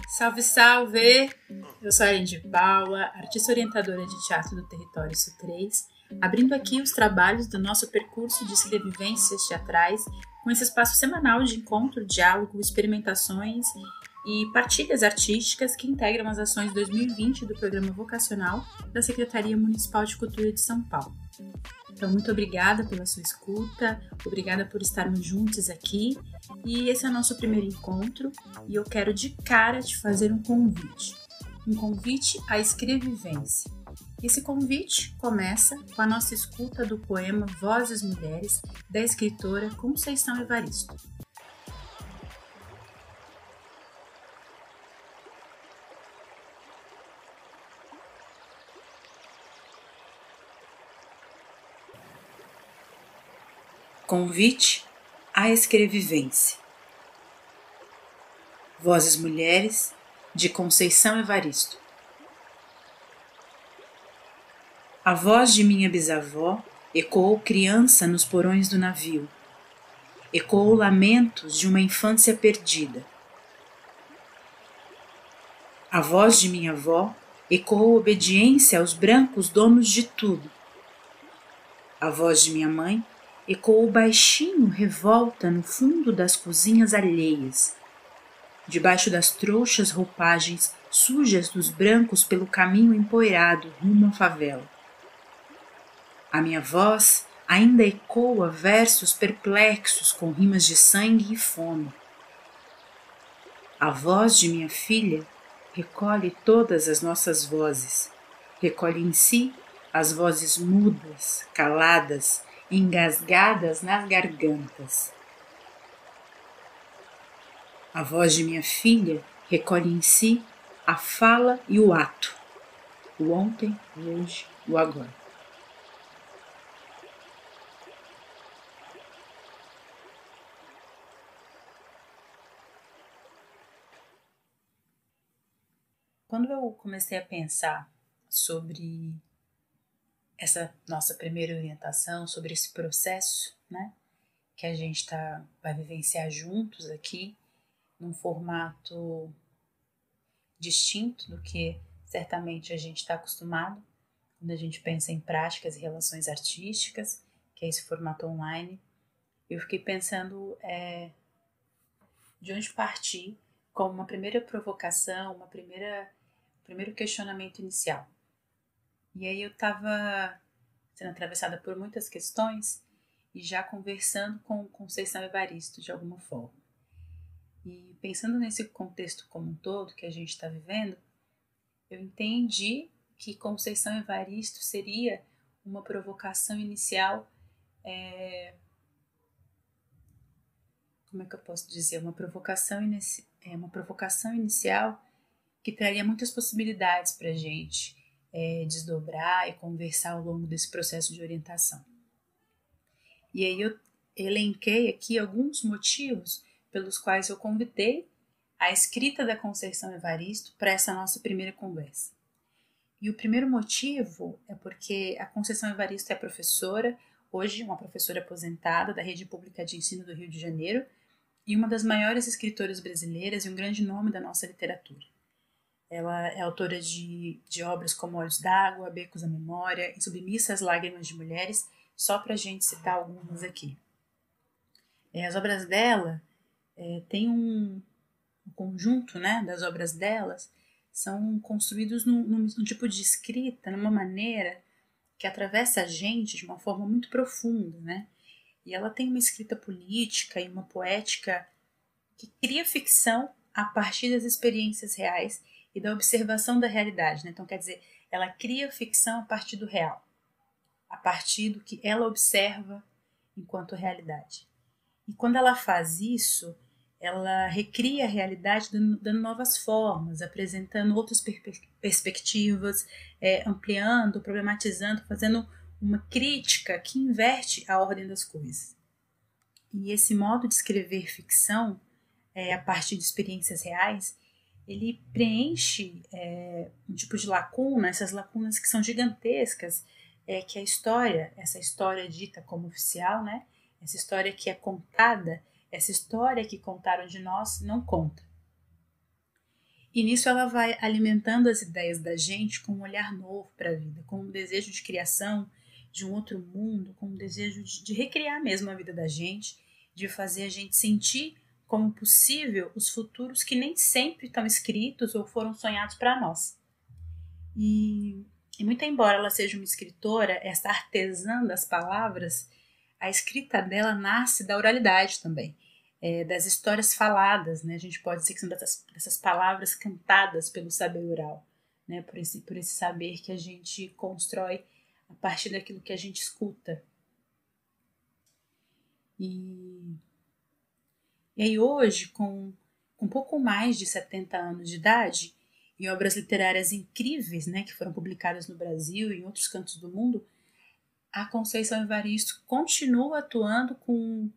Salve, salve! Eu sou a Ellen de Paula, artista orientadora de teatro do Território Sul 3, abrindo aqui os trabalhos do nosso percurso de sobrevivências teatrais com esse espaço semanal de encontro, diálogo, experimentações e partilhas artísticas que integram as ações 2020 do Programa Vocacional da Secretaria Municipal de Cultura de São Paulo. Então, muito obrigada pela sua escuta, obrigada por estarmos juntos aqui. E esse é o nosso primeiro encontro e eu quero de cara te fazer um convite à escrevivência. Esse convite começa com a nossa escuta do poema Vozes Mulheres, da escritora Conceição Evaristo. Convite à escrevivência. Vozes Mulheres, de Conceição Evaristo. A voz de minha bisavó ecoou criança nos porões do navio. Ecoou lamentos de uma infância perdida. A voz de minha avó ecoou obediência aos brancos donos de tudo. A voz de minha mãe ecoou baixinho revolta no fundo das cozinhas alheias, debaixo das trouxas roupagens sujas dos brancos pelo caminho empoeirado rumo à favela. A minha voz ainda ecoa versos perplexos com rimas de sangue e fome. A voz de minha filha recolhe todas as nossas vozes, recolhe em si as vozes mudas, caladas, engasgadas nas gargantas. A voz de minha filha recolhe em si a fala e o ato, o ontem, o hoje, o agora. Quando eu comecei a pensar sobre essa nossa primeira orientação, sobre esse processo, né, que a gente vai vivenciar juntos aqui, num formato distinto do que certamente a gente está acostumado quando a gente pensa em práticas e relações artísticas, que é esse formato online. Eu fiquei pensando de onde partir como uma primeira provocação, primeiro questionamento inicial. E aí eu estava sendo atravessada por muitas questões e já conversando com Conceição Evaristo de alguma forma. E pensando nesse contexto como um todo que a gente está vivendo, eu entendi que Conceição Evaristo seria uma provocação inicial, como é que eu posso dizer? Uma provocação inicial que traria muitas possibilidades para a gente desdobrar e conversar ao longo desse processo de orientação. E aí eu elenquei aqui alguns motivos pelos quais eu convidei a escrita da Conceição Evaristo para essa nossa primeira conversa. E o primeiro motivo é porque a Conceição Evaristo é professora, hoje uma professora aposentada da Rede Pública de Ensino do Rio de Janeiro e uma das maiores escritoras brasileiras e um grande nome da nossa literatura. Ela é autora de obras como Olhos d'Água, Becos da Memória e Submissas Lágrimas de Mulheres, só para a gente citar algumas aqui. As obras dela tem um conjunto, né, das obras delas são construídos num tipo de escrita, numa maneira que atravessa a gente de uma forma muito profunda, né? E ela tem uma escrita política e uma poética que cria ficção a partir das experiências reais e da observação da realidade, né? Então, quer dizer, ela cria ficção a partir do real, a partir do que ela observa enquanto realidade. E quando ela faz isso, ela recria a realidade dando novas formas, apresentando outras perspectivas, ampliando, problematizando, fazendo uma crítica que inverte a ordem das coisas. E esse modo de escrever ficção, a partir de experiências reais, ele preenche um tipo de lacuna, essas lacunas que são gigantescas, que a história, essa história dita como oficial, né? Essa história que é contada, essa história que contaram de nós, não conta. E nisso ela vai alimentando as ideias da gente com um olhar novo para a vida, com um desejo de criação, de um outro mundo, com um desejo de recriar mesmo a vida da gente, de fazer a gente sentir como possível os futuros que nem sempre estão escritos ou foram sonhados para nós. E muito embora ela seja uma escritora, essa artesã das palavras, a escrita dela nasce da oralidade também. Das histórias faladas, né? A gente pode dizer que são dessas palavras cantadas pelo saber oral, né? Por esse saber que a gente constrói a partir daquilo que a gente escuta. E aí hoje, com um pouco mais de 70 anos de idade, e obras literárias incríveis, né, que foram publicadas no Brasil e em outros cantos do mundo, a Conceição Evaristo continua atuando com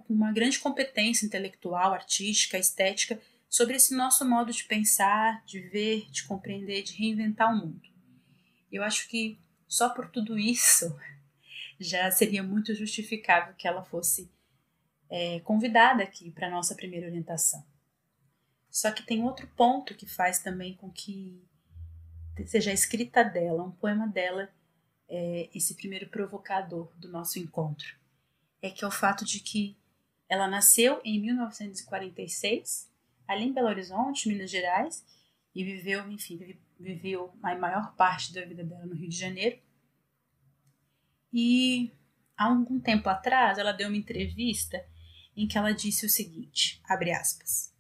uma grande competência intelectual, artística, estética, sobre esse nosso modo de pensar, de ver, de compreender, de reinventar o mundo. Eu acho que só por tudo isso já seria muito justificável que ela fosse convidada aqui para a nossa primeira orientação. Só que tem outro ponto que faz também com que seja a escrita dela, um poema dela, esse primeiro provocador do nosso encontro. Que é o fato de que ela nasceu em 1946, ali em Belo Horizonte, Minas Gerais, e viveu a maior parte da vida dela no Rio de Janeiro. E há algum tempo atrás, ela deu uma entrevista em que ela disse o seguinte, abre aspas,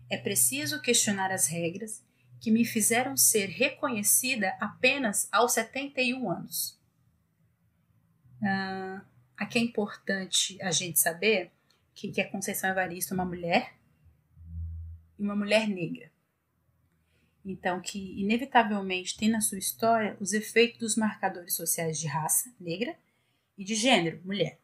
é preciso questionar as regras que me fizeram ser reconhecida apenas aos 71 anos. Aqui é importante a gente saber que a Conceição Evaristo é uma mulher e uma mulher negra. Então, que inevitavelmente tem na sua história os efeitos dos marcadores sociais de raça, negra, e de gênero, mulher.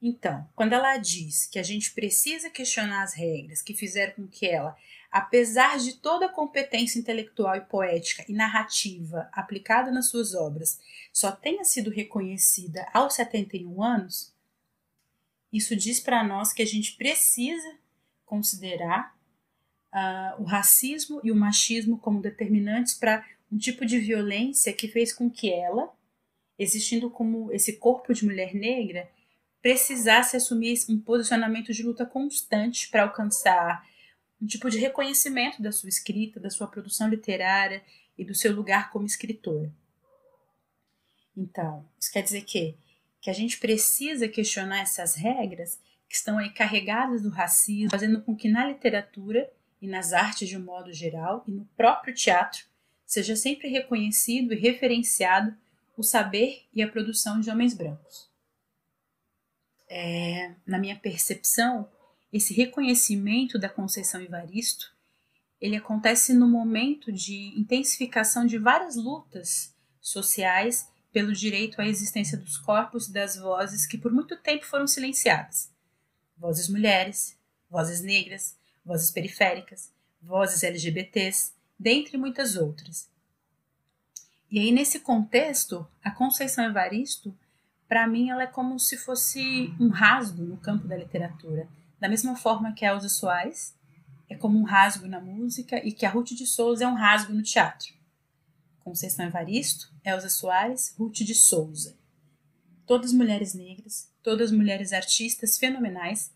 Então, quando ela diz que a gente precisa questionar as regras que fizeram com que ela, apesar de toda a competência intelectual e poética e narrativa aplicada nas suas obras, só tenha sido reconhecida aos 71 anos, isso diz para nós que a gente precisa considerar o racismo e o machismo como determinantes para um tipo de violência que fez com que ela, existindo como esse corpo de mulher negra, precisasse assumir um posicionamento de luta constante para alcançar um tipo de reconhecimento da sua escrita, da sua produção literária e do seu lugar como escritora. Então, isso quer dizer que a gente precisa questionar essas regras que estão aí carregadas do racismo, fazendo com que na literatura e nas artes de um modo geral e no próprio teatro seja sempre reconhecido e referenciado o saber e a produção de homens brancos. Na minha percepção, esse reconhecimento da Conceição Evaristo, ele acontece no momento de intensificação de várias lutas sociais pelo direito à existência dos corpos e das vozes que por muito tempo foram silenciadas. Vozes mulheres, vozes negras, vozes periféricas, vozes LGBTs, dentre muitas outras. E aí, nesse contexto, a Conceição Evaristo, para mim, ela é como se fosse um rasgo no campo da literatura. Da mesma forma que a Elza Soares é como um rasgo na música e que a Ruth de Souza é um rasgo no teatro. Conceição Evaristo, Elza Soares, Ruth de Souza. Todas mulheres negras, todas mulheres artistas fenomenais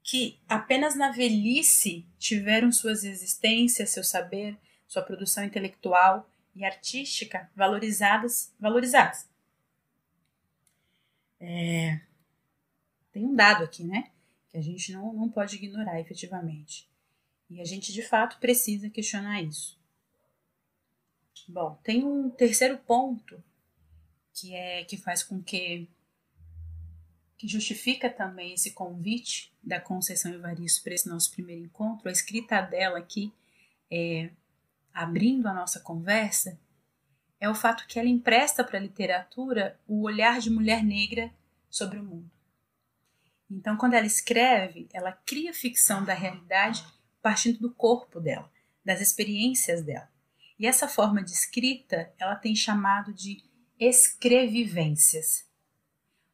que apenas na velhice tiveram suas existências, seu saber, sua produção intelectual e artística valorizadas. Tem um dado aqui, né? Que a gente não pode ignorar efetivamente. E a gente, de fato, precisa questionar isso. Bom, tem um terceiro ponto que faz com que justifica também esse convite da Conceição Evaristo para esse nosso primeiro encontro, a escrita dela aqui, abrindo a nossa conversa, é o fato que ela empresta para a literatura o olhar de mulher negra sobre o mundo. Então, quando ela escreve, ela cria ficção da realidade partindo do corpo dela, das experiências dela. E essa forma de escrita, ela tem chamado de escrevivências.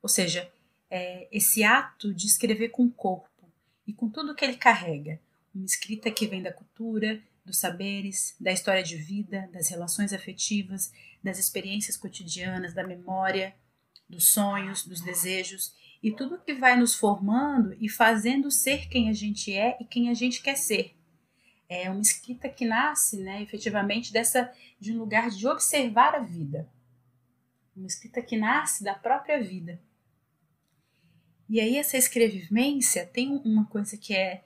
Ou seja, esse ato de escrever com o corpo e com tudo que ele carrega. Uma escrita que vem da cultura, dos saberes, da história de vida, das relações afetivas, das experiências cotidianas, da memória, dos sonhos, dos desejos e tudo que vai nos formando e fazendo ser quem a gente é e quem a gente quer ser. É uma escrita que nasce, né, efetivamente, de um lugar de observar a vida. Uma escrita que nasce da própria vida. E aí essa escrevivência tem uma coisa que é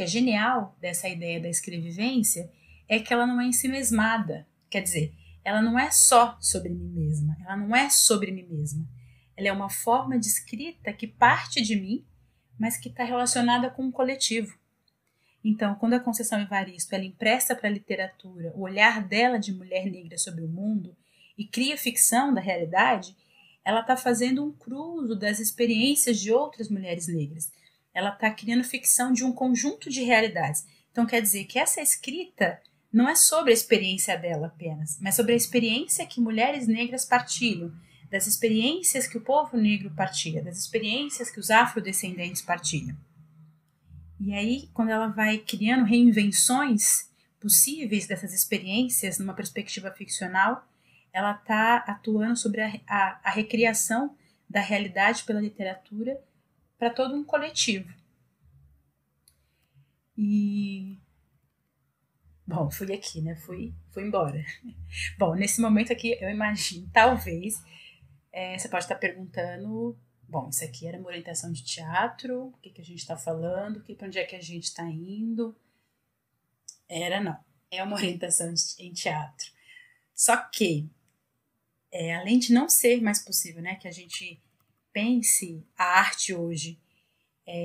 genial dessa ideia da escrevivência, é que ela não é ensimesmada. Quer dizer, ela não é só sobre mim mesma, ela não é sobre mim mesma. Ela é uma forma de escrita que parte de mim, mas que está relacionada com o coletivo. Então, quando a Conceição Evaristo ela empresta para a literatura o olhar dela de mulher negra sobre o mundo e cria ficção da realidade, ela está fazendo um cruzo das experiências de outras mulheres negras. Ela está criando ficção de um conjunto de realidades. Então, quer dizer que essa escrita não é sobre a experiência dela apenas, mas sobre a experiência que mulheres negras partilham, das experiências que o povo negro partilha, das experiências que os afrodescendentes partilham. E aí, quando ela vai criando reinvenções possíveis dessas experiências numa perspectiva ficcional, ela está atuando sobre a recriação da realidade pela literatura para todo um coletivo. E... Bom, fui aqui, né? Fui embora. Bom, nesse momento aqui, eu imagino, talvez, você pode estar perguntando, bom, isso aqui era uma orientação de teatro, o que a gente está falando, para onde é que a gente está indo? Não, é uma orientação em teatro. Só que, além de não ser mais possível, né, que a gente pense a arte hoje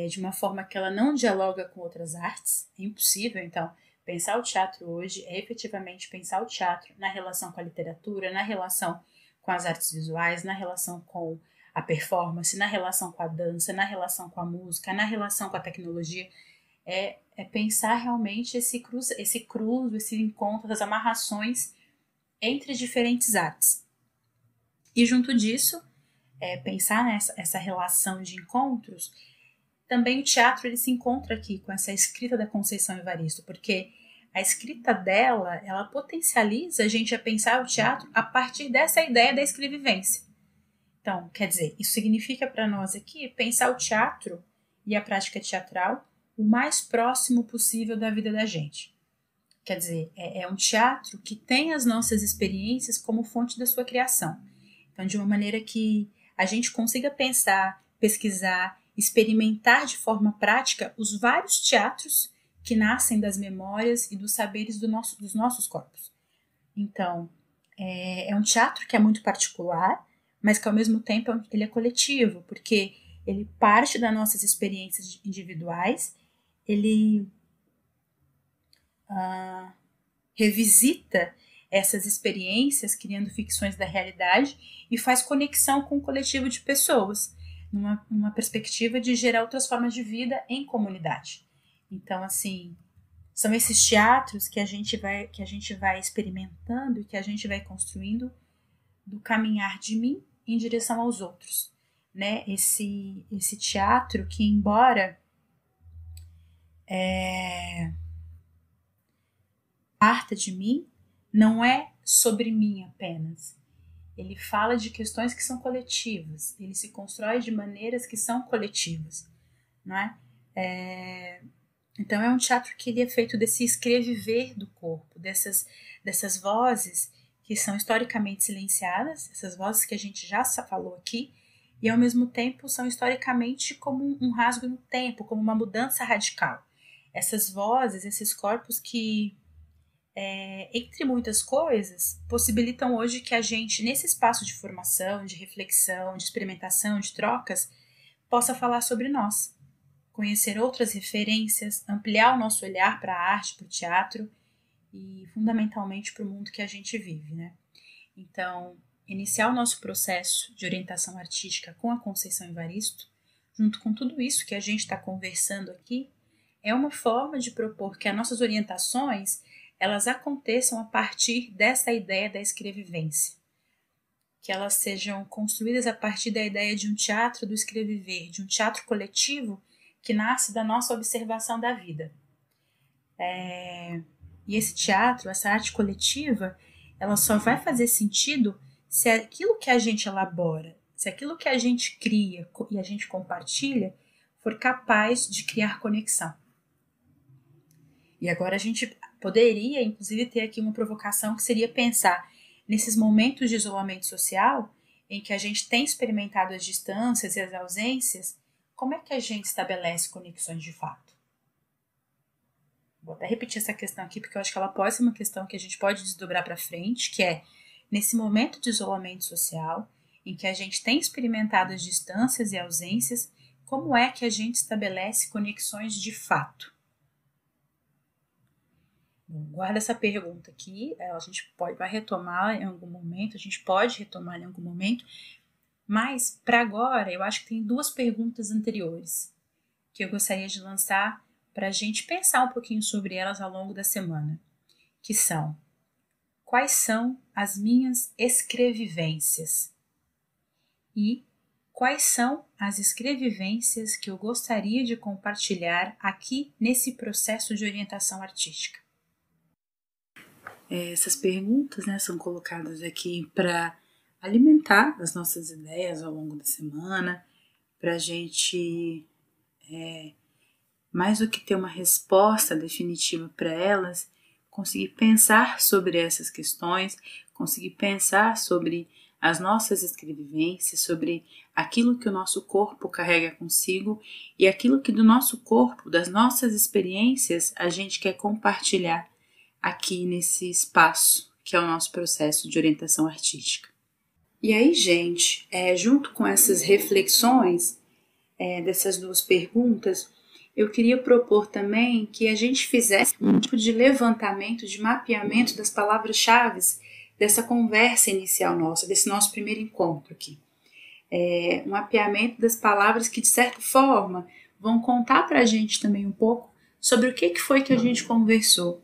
de uma forma que ela não dialoga com outras artes, é impossível, então, pensar o teatro hoje é efetivamente pensar o teatro na relação com a literatura, na relação com as artes visuais, na relação com a performance, na relação com a dança, na relação com a música, na relação com a tecnologia. É pensar realmente esse cruzo, esse encontro, as amarrações entre diferentes artes. E junto disso, pensar nessa relação de encontros, também o teatro ele se encontra aqui com essa escrita da Conceição Evaristo, porque a escrita dela, ela potencializa a gente a pensar o teatro a partir dessa ideia da escrevivência. Então, quer dizer, isso significa para nós aqui pensar o teatro e a prática teatral o mais próximo possível da vida da gente. Quer dizer, é um teatro que tem as nossas experiências como fonte da sua criação. Então, de uma maneira que a gente consiga pensar, pesquisar, experimentar de forma prática os vários teatros que nascem das memórias e dos saberes dos nossos corpos. Então, é um teatro que é muito particular, mas que ao mesmo tempo ele é coletivo, porque ele parte das nossas experiências individuais, ele revisita essas experiências, criando ficções da realidade e faz conexão com o coletivo de pessoas, numa perspectiva de gerar outras formas de vida em comunidade. Então, assim, são esses teatros que a gente vai experimentando e que a gente vai construindo do caminhar de mim em direção aos outros, né? Esse teatro que, embora parta de mim, não é sobre mim apenas. Ele fala de questões que são coletivas, ele se constrói de maneiras que são coletivas, não é? Então é um teatro que ele é feito desse escreviver do corpo, dessas vozes que são historicamente silenciadas, essas vozes que a gente já falou aqui, e ao mesmo tempo são historicamente como um rasgo no tempo, como uma mudança radical. Essas vozes, esses corpos que, entre muitas coisas, possibilitam hoje que a gente, nesse espaço de formação, de reflexão, de experimentação, de trocas, possa falar sobre nós, conhecer outras referências, ampliar o nosso olhar para a arte, para o teatro e, fundamentalmente, para o mundo que a gente vive, né? Então, iniciar o nosso processo de orientação artística com a Conceição Evaristo junto com tudo isso que a gente está conversando aqui, é uma forma de propor que as nossas orientações elas aconteçam a partir dessa ideia da escrevivência, que elas sejam construídas a partir da ideia de um teatro do escreviver, de um teatro coletivo que nasce da nossa observação da vida. E esse teatro, essa arte coletiva, ela só vai fazer sentido se aquilo que a gente elabora, se aquilo que a gente cria e a gente compartilha for capaz de criar conexão. E agora a gente poderia, inclusive, ter aqui uma provocação que seria pensar nesses momentos de isolamento social em que a gente tem experimentado as distâncias e as ausências, como é que a gente estabelece conexões de fato? Vou até repetir essa questão aqui, porque eu acho que ela pode ser uma questão que a gente pode desdobrar para frente, que é, nesse momento de isolamento social, em que a gente tem experimentado as distâncias e ausências, como é que a gente estabelece conexões de fato? Guarda essa pergunta aqui, a gente vai retomar em algum momento, a gente pode retomar em algum momento, mas para agora eu acho que tem duas perguntas anteriores que eu gostaria de lançar para a gente pensar um pouquinho sobre elas ao longo da semana, que são: quais são as minhas escrevivências? E quais são as escrevivências que eu gostaria de compartilhar aqui nesse processo de orientação artística? Essas perguntas, são colocadas aqui para alimentar as nossas ideias ao longo da semana, para a gente, mais do que ter uma resposta definitiva para elas, conseguir pensar sobre essas questões, conseguir pensar sobre as nossas escrevivências, sobre aquilo que o nosso corpo carrega consigo e aquilo que do nosso corpo, das nossas experiências, a gente quer compartilhar aqui nesse espaço que é o nosso processo de orientação artística. E aí, gente, junto com essas reflexões dessas duas perguntas, eu queria propor também que a gente fizesse um tipo de levantamento, de mapeamento das palavras-chave dessa conversa inicial nossa, desse nosso primeiro encontro aqui. Um mapeamento das palavras que, de certa forma, vão contar para a gente também um pouco sobre o que foi que a gente conversou.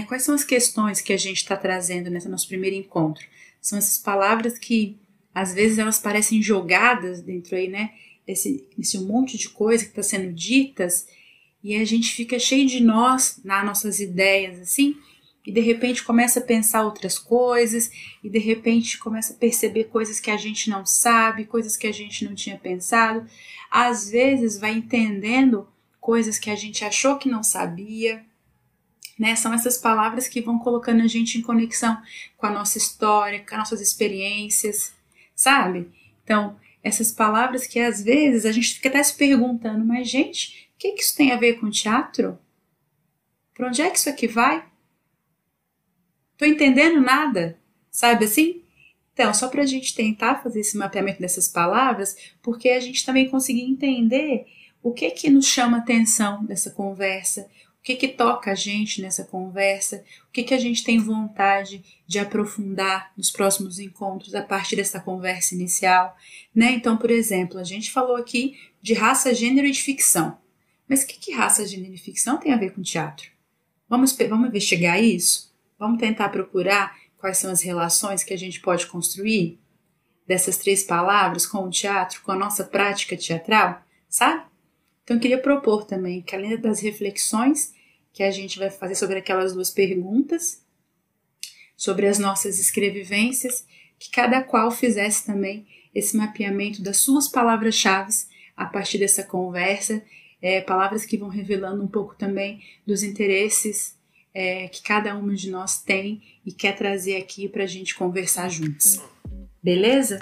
Quais são as questões que a gente está trazendo nesse nosso primeiro encontro? São essas palavras que, às vezes, elas parecem jogadas dentro aí, desse monte de coisa que está sendo ditas, e a gente fica cheio de nós, nas nossas ideias, assim, e de repente começa a pensar outras coisas, e de repente começa a perceber coisas que a gente não sabe, coisas que a gente não tinha pensado. Às vezes vai entendendo coisas que a gente achou que não sabia. São essas palavras que vão colocando a gente em conexão com a nossa história, com as nossas experiências, sabe? Então, essas palavras que às vezes a gente fica até se perguntando, mas gente, o que isso tem a ver com teatro? Para onde é que isso aqui vai? Tô entendendo nada, sabe assim? Então, só para a gente tentar fazer esse mapeamento dessas palavras, porque a gente também conseguir entender o que nos chama atenção dessa conversa, o que toca a gente nessa conversa, o que a gente tem vontade de aprofundar nos próximos encontros a partir dessa conversa inicial. Então, por exemplo, a gente falou aqui de raça, gênero e de ficção. Mas o que raça, gênero e ficção tem a ver com teatro? Vamos investigar isso? Vamos tentar procurar quais são as relações que a gente pode construir dessas três palavras com o teatro, com a nossa prática teatral, sabe? Então, eu queria propor também que, além das reflexões que a gente vai fazer sobre aquelas duas perguntas, sobre as nossas escrevivências, que cada qual fizesse também esse mapeamento das suas palavras-chave a partir dessa conversa, palavras que vão revelando um pouco também dos interesses que cada uma de nós tem e quer trazer aqui para a gente conversar juntos. Beleza?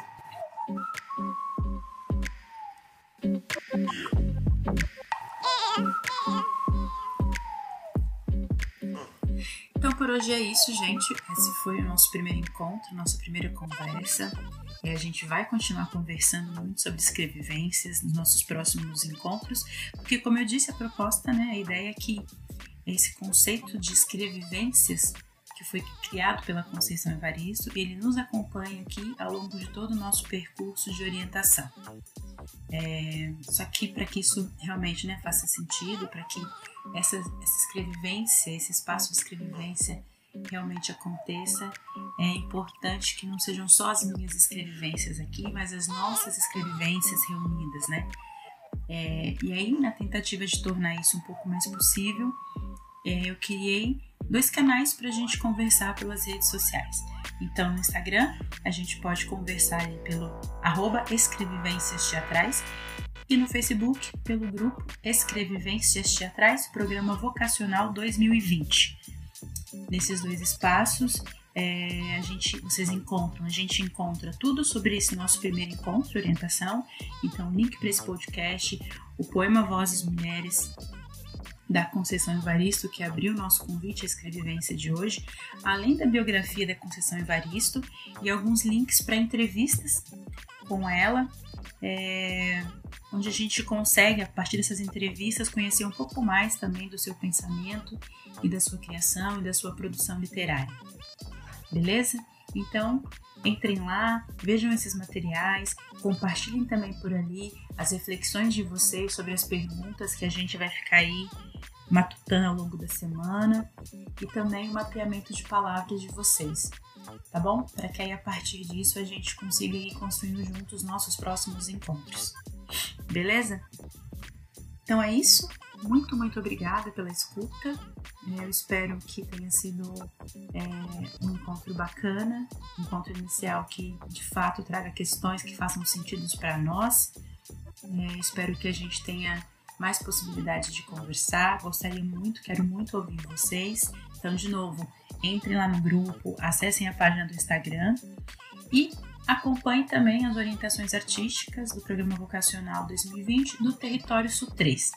Então, por hoje é isso, gente. Esse foi o nosso primeiro encontro, nossa primeira conversa. A gente vai continuar conversando muito sobre escrevivências nos nossos próximos encontros, porque, como eu disse, a proposta, a ideia é que esse conceito de escrevivências que foi criado pela Conceição Evaristo, ele nos acompanha aqui ao longo de todo o nosso percurso de orientação. Só que para que isso realmente, né, faça sentido, para que essa escrevivência, esse espaço de escrevivência realmente aconteça, é importante que não sejam só as minhas escrevivências aqui, mas as nossas escrevivências reunidas, né? E aí, na tentativa de tornar isso um pouco mais possível, eu criei 2 canais para a gente conversar pelas redes sociais. Então, no Instagram, a gente pode conversar aí pelo @escrevivências-teatrais e no Facebook, pelo grupo Escrevivências Teatrais, Programa Vocacional 2020. Nesses 2 espaços, a gente encontra tudo sobre esse nosso primeiro encontro de orientação. Então, o link para esse podcast, o poema Vozes Mulheres, da Conceição Evaristo, que abriu o nosso convite à escrevivência de hoje, além da biografia da Conceição Evaristo e alguns links para entrevistas com ela, onde a gente consegue, a partir dessas entrevistas, conhecer um pouco mais também do seu pensamento e da sua criação e da sua produção literária. Beleza? Então, entrem lá, vejam esses materiais, compartilhem também por ali as reflexões de vocês sobre as perguntas que a gente vai ficar aí matutando ao longo da semana e também o mapeamento de palavras de vocês, tá bom? Para que aí a partir disso a gente consiga ir construindo juntos nossos próximos encontros. Beleza? Então é isso. Muito, muito obrigada pela escuta. Eu espero que tenha sido um encontro bacana, um encontro inicial que de fato traga questões que façam sentido para nós. Espero que a gente tenha mais possibilidade de conversar. Quero muito ouvir vocês. Então, de novo, entrem lá no grupo, acessem a página do Instagram e acompanhem também as orientações artísticas do Programa Vocacional 2020 do Território Sul 3.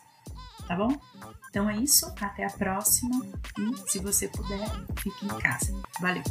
Tá bom? Então é isso, até a próxima e se você puder, fique em casa. Valeu!